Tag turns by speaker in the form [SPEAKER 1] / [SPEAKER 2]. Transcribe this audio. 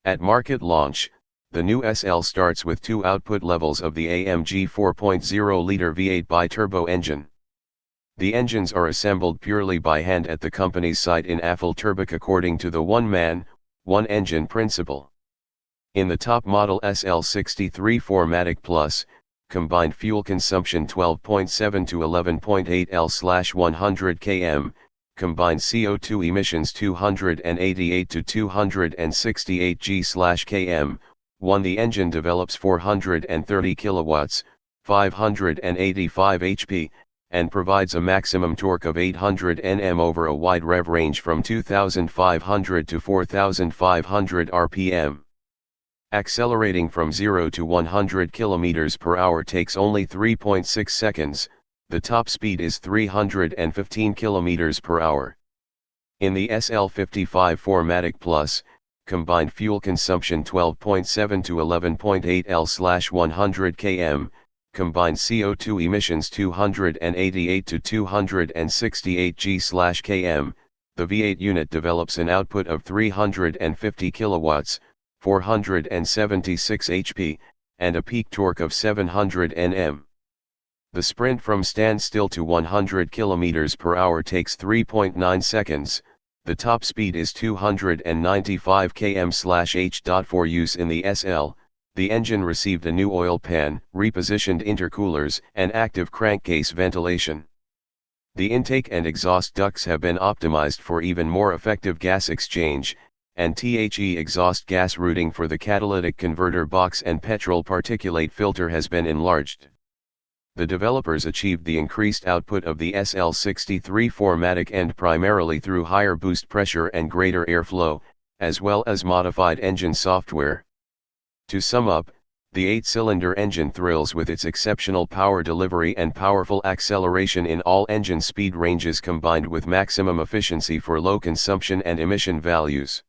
[SPEAKER 1] At market launch, the new SL starts with two output levels of the AMG 4.0-liter V8 biturbo engine. The engines are assembled purely by hand at the company's site in Affalterbach according to the one-man, one-engine principle. In the top model SL55 4MATIC Plus, combined fuel consumption 12.7 to 11.8 L/100 km, combined CO2 emissions 288 to 268 g/km. The engine develops 430 kilowatts, 585 HP, and provides a maximum torque of 800 Nm over a wide rev range from 2,500 to 4,500 RPM. Accelerating from 0 to 100 km per hour takes only 3.6 seconds. The top speed is 315 km per hour. In the SL55 4MATIC Plus, combined fuel consumption 12.7 to 11.8 L/100 km, combined CO2 emissions 288 to 268 g/km, the V8 unit develops an output of 350 kilowatts, 476 HP, and a peak torque of 700 Nm. The sprint from standstill to 100 km per hour takes 3.9 seconds. The top speed is 295 km/h. For use in the SL, the engine received a new oil pan, repositioned intercoolers, and active crankcase ventilation. The intake and exhaust ducts have been optimized for even more effective gas exchange, and THE exhaust gas routing for the catalytic converter box and petrol particulate filter has been enlarged. The developers achieved the increased output of the SL55 4MATIC end primarily through higher boost pressure and greater airflow, as well as modified engine software. To sum up, the 8-cylinder engine thrills with its exceptional power delivery and powerful acceleration in all engine speed ranges combined with maximum efficiency for low consumption and emission values.